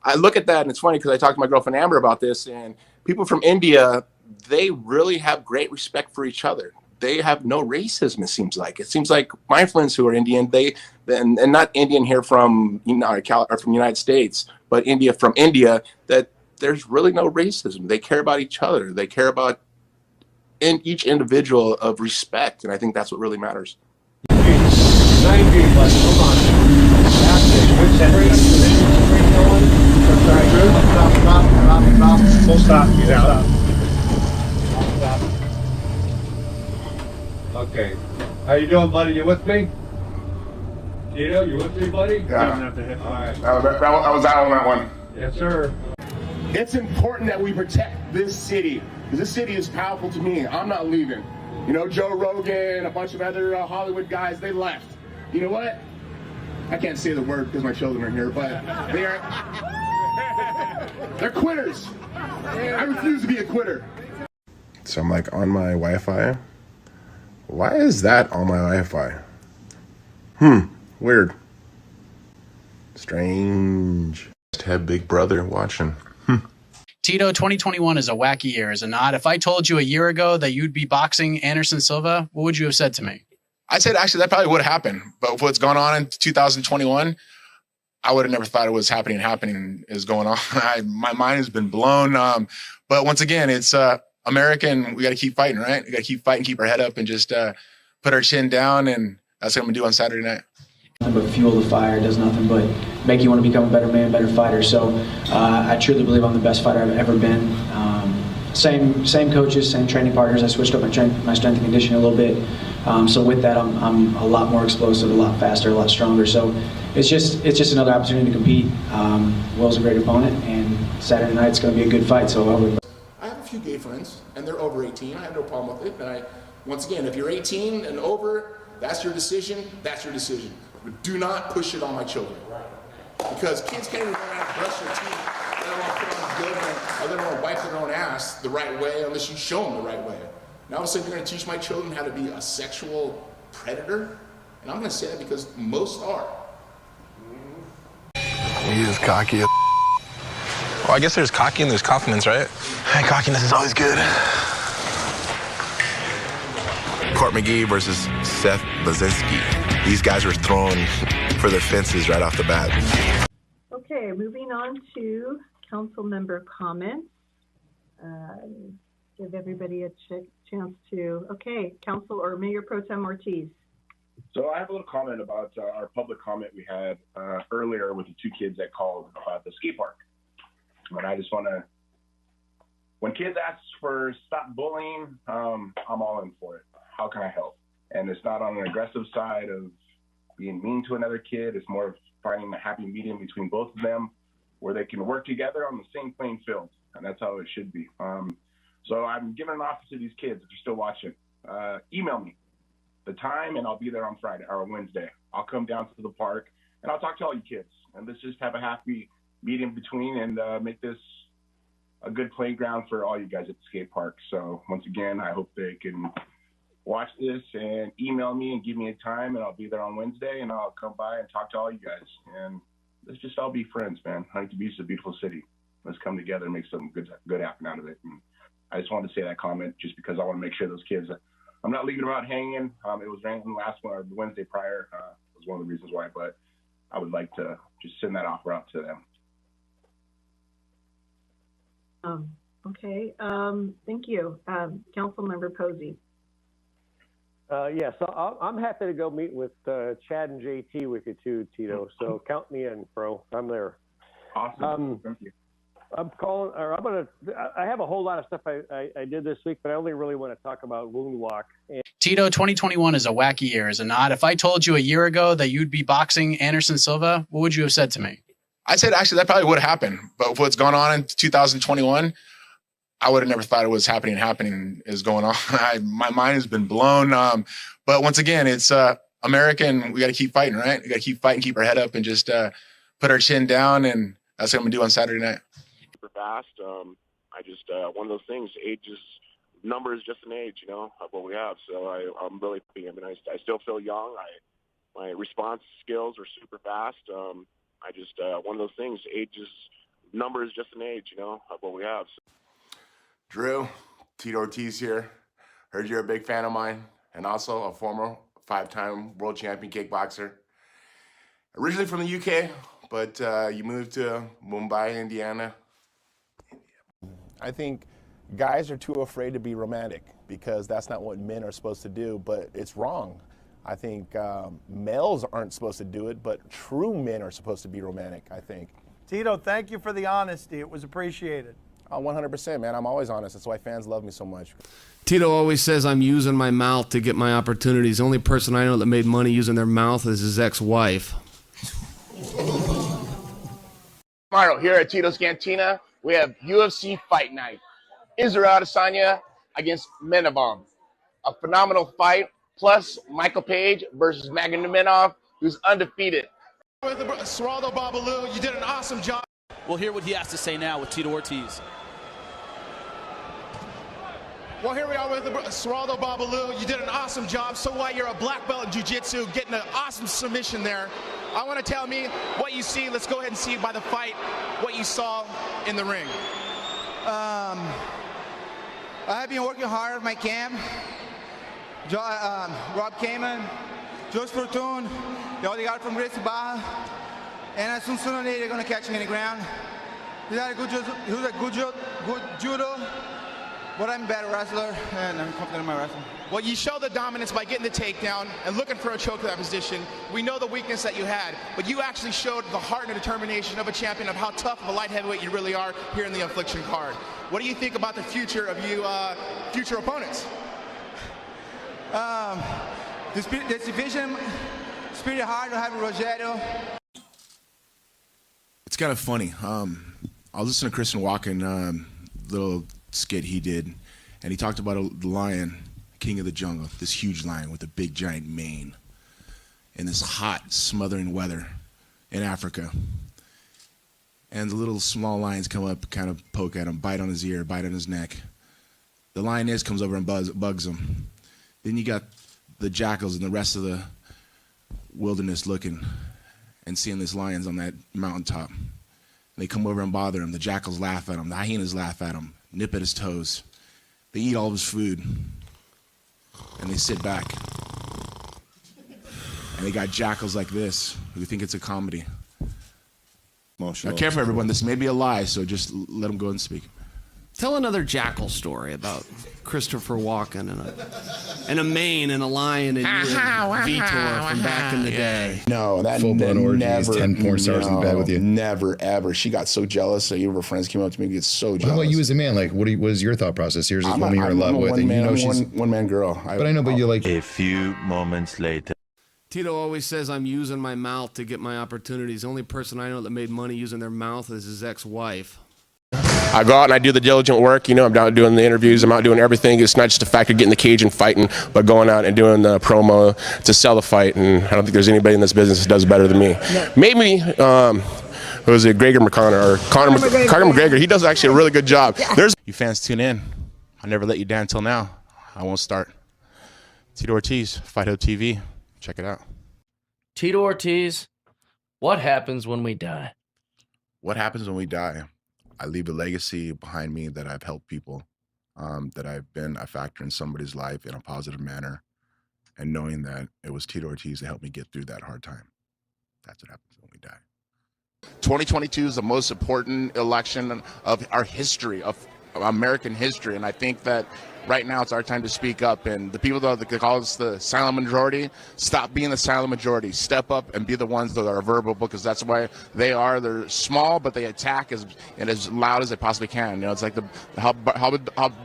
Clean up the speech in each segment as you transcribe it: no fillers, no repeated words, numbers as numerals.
I look at that and it's funny because I talked to my girlfriend Amber about this, and people from India, they really have great respect for each other. They have no racism. It seems like my friends who are Indian, and not Indian here from or from the United States, but India from India, that there's really no racism. They care about each other. They care about each individual of respect, and I think that's what really matters. 90, but hold on. Stop. Full stop. Get out. Stop. Okay. How you doing, buddy? You with me? Tito, you with me, buddy? Yeah. All right. I was out on that one. Yes, sir. It's important that we protect this city, because this city is powerful to me. I'm not leaving. You know, Joe Rogan, a bunch of other Hollywood guys, they left. You know what? I can't say the word because my children are here, but they're quitters. I refuse to be a quitter. So I'm like on my Wi-Fi. Why is that on my Wi-Fi? Weird. Strange. Just had Big Brother watching. Tito, 2021 is a wacky year, is it not? If I told you a year ago that you'd be boxing Anderson Silva, what would you have said to me? I said, actually, that probably would have happened. But with what's going on in 2021, I would have never thought it was happening is going on. My mind has been blown. But once again, it's America, and we got to keep fighting, right? We got to keep fighting, keep our head up, and just put our chin down. And that's what I'm going to do on Saturday night. Nothing but fuel the fire, does nothing but make you want to become a better man, better fighter. So I truly believe I'm the best fighter I've ever been. Same coaches, same training partners. I switched up my strength and conditioning a little bit. So with that, I'm a lot more explosive, a lot faster, a lot stronger. So it's just another opportunity to compete. Will's a great opponent, and Saturday night's going to be a good fight. So I have a few gay friends, and they're over 18. I have no problem with it. And once again, if you're 18 and over, that's your decision. That's your decision. But do not push it on my children. Because kids can't even learn how to brush their teeth. They don't want to put on deodorant, or they don't want to wipe their own ass the right way unless you show them the right way. Now all of a sudden you're going to teach my children how to be a sexual predator? And I'm going to say that because most are. He is cocky. Well, I guess there's cocky and there's confidence, right? And cockiness is always good. Court McGee versus Seth Baczynski. These guys were thrown for the fences right off the bat. Okay, moving on to council member comments. Give everybody a chance to, okay, Council or Mayor Pro Tem Ortiz. So I have a little comment about our public comment we had earlier with the two kids that called about the skate park. And I just want to, when kids ask for stop bullying, I'm all in for it. How can I help? And it's not on an aggressive side of being mean to another kid. It's more of finding a happy medium between both of them where they can work together on the same playing field. And that's how it should be. So I'm giving an offer to these kids if you're still watching. Email me the time and I'll be there on Friday or Wednesday. I'll come down to the park and I'll talk to all you kids. And let's just have a happy medium between and make this a good playground for all you guys at the skate park. So once again, I hope they can watch this and email me and give me a time and I'll be there on Wednesday and I'll come by and talk to all you guys. And let's just all be friends, man. Huntington Beach is a beautiful city. Let's come together and make something good happen out of it. And I just wanted to say that comment just because I want to make sure those kids, I'm not leaving them out hanging. It was raining last one or the Wednesday prior was one of the reasons why, but I would like to just send that offer out to them. Okay, thank you. Councilmember Posey. Yeah, so I'm happy to go meet with Chad and JT with you too, Tito. So count me in, bro. I'm there. Awesome. Thank you. I have a whole lot of stuff I did this week, but I only really want to talk about Wound Walk. Tito, 2021 is a wacky year, is it not? If I told you a year ago that you'd be boxing Anderson Silva, what would you have said to me? I said, actually, that probably would have happened. But with what's going on in 2021, I would have never thought it was happening is going on. My mind has been blown. But once again, it's America, and we got to keep fighting, right? We got to keep fighting, keep our head up, and just put our chin down. And that's what I'm going to do on Saturday night. Super fast. I just, one of those things, number is just an age, you know, of what we have. So I'm really happy. I mean, I still feel young. My response skills are super fast. I just, one of those things, number is just an age, of what we have. So. Drew, Tito Ortiz here. Heard you're a big fan of mine and also a former 5-time world champion kickboxer. Originally from the UK, but you moved to Mumbai, Indiana. I think guys are too afraid to be romantic because that's not what men are supposed to do, but it's wrong. I think males aren't supposed to do it, but true men are supposed to be romantic, I think. Tito, thank you for the honesty. It was appreciated. 100%, man. I'm always honest. That's why fans love me so much. Tito always says I'm using my mouth to get my opportunities. The only person I know that made money using their mouth is his ex-wife. Tomorrow here at Tito's Cantina, we have UFC Fight Night. Israel Adesanya against Menabom. A phenomenal fight, plus Michael Page versus Magomedov, who's undefeated. Geraldo Babalu, you did an awesome job. We'll hear what he has to say now with Tito Ortiz. Well, here we are with Geraldo Babalu. You did an awesome job. So what? You're a black belt in jiu-jitsu, getting an awesome submission there. I want to tell me what you see. Let's go ahead and see by the fight what you saw in the ring. I have been working hard at my camp. Rob Kamen, Josh Fortune, the other guy from Gracie Baja, and sooner or later they're going to catch me in the ground. He's a good judo, but I'm a better wrestler, and I'm confident in my wrestling. Well, you show the dominance by getting the takedown and looking for a choke to that position. We know the weakness that you had, but you actually showed the heart and determination of a champion, of how tough of a light heavyweight you really are here in the Affliction card. What do you think about the future of you, future opponents? This division is pretty hard to have Rogério. It's kind of funny. I was listening to Christian Walken, little skit he did, and he talked about the lion, king of the jungle, this huge lion with a big giant mane in this hot, smothering weather in Africa. And the little small lions come up, kind of poke at him, bite on his ear, bite on his neck. The lioness comes over and bugs him. Then you got the jackals and the rest of the wilderness looking and seeing these lions on that mountaintop. And they come over and bother him. The jackals laugh at him. The hyenas laugh at him, nip at his toes. They eat all of his food, and they sit back. And they got jackals like this who think it's a comedy. Promotional. Now, careful, everyone. This may be a lie, so just let them go and speak. Tell another jackal story about Christopher Walken and a mane and a lion and Vitor from back in the day. No, that full-blown orgies, never. 10 porn stars in bed with you. Never, ever. She got so jealous. Even her friends came up to me and get so jealous. How about you as a man? Like, what is your thought process? Here's this woman you're in love with, and you know she's one-man girl. But I know, but you're like. A few moments later. Tito always says I'm using my mouth to get my opportunities. The only person I know that made money using their mouth is his ex-wife. I go out and I do the diligent work. I'm out doing the interviews. I'm out doing everything. It's not just the fact of getting the cage and fighting, but going out and doing the promo to sell the fight. And I don't think there's anybody in this business that does better than me. No. Maybe, was it Gregor McConnor or Conor McGregor? He does actually a really good job. Yeah. You fans tune in. I never let you down until now. I won't start. Tito Ortiz, Fight Hub TV. Check it out. Tito Ortiz, what happens when we die? What happens when we die? I leave a legacy behind me that I've helped people, that I've been a factor in somebody's life in a positive manner, and knowing that it was Tito Ortiz that helped me get through that hard time. That's what happens when we die. 2022 is the most important election of our history, of American history, and I think that right now it's our time to speak up. And the people that call us the silent majority, stop being the silent majority. Step up and be the ones that are verbal, because that's why they are. They're small, but they attack as loud as they possibly can. It's like how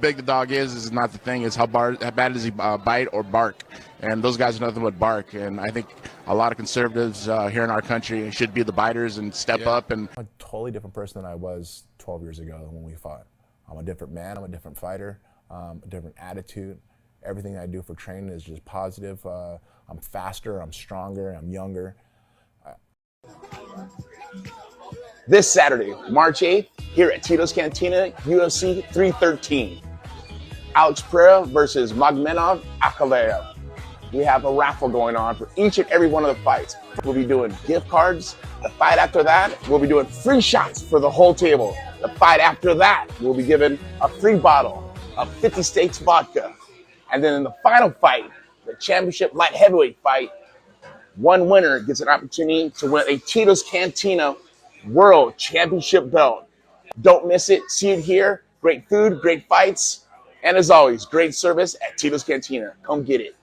big the dog is not the thing. It's how bad does he bite or bark. And those guys are nothing but bark. And I think a lot of conservatives here in our country should be the biters and step up. And I'm a totally different person than I was 12 years ago when we fought. I'm a different man. I'm a different fighter. A different attitude. Everything I do for training is just positive. I'm faster, I'm stronger, I'm younger. This Saturday, March 8th, here at Tito's Cantina, UFC 313. Alex Pereira versus Magomedov Ankalaev. we have a raffle going on for each and every one of the fights. We'll be doing gift cards. The fight after that, we'll be doing free shots for the whole table. The fight after that, we'll be given a free bottle of 50 States vodka. And then in the final fight, the championship light heavyweight fight, one winner gets an opportunity to win a Tito's Cantina World Championship belt. Don't miss it. See it here. Great food, great fights, and as always, great service at Tito's Cantina. Come get it.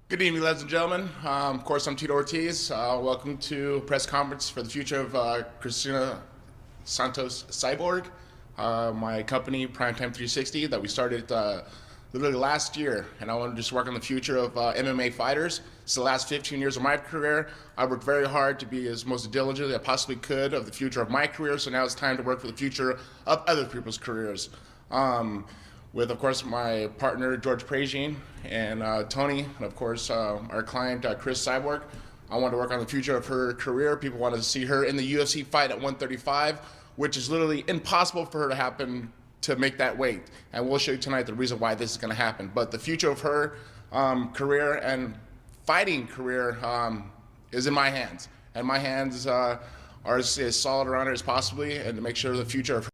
Good evening, ladies and gentlemen. Of course, I'm Tito Ortiz. Welcome to a press conference for the future of Christina Santos Cyborg, my company, Primetime 360, that we started literally last year. And I want to just work on the future of MMA fighters. It's the last 15 years of my career. I worked very hard to be as most diligent as I possibly could of the future of my career. So now it's time to work for the future of other people's careers. With, of course, my partner, George Pragine, and Tony, and, of course, our client, Chris Cyborg. I want to work on the future of her career. People want to see her in the UFC fight at 135, which is literally impossible for her to happen to make that weight. And we'll show you tonight the reason why this is going to happen. But the future of her career and fighting career is in my hands. And my hands are as solid around her as possibly, and to make sure the future of her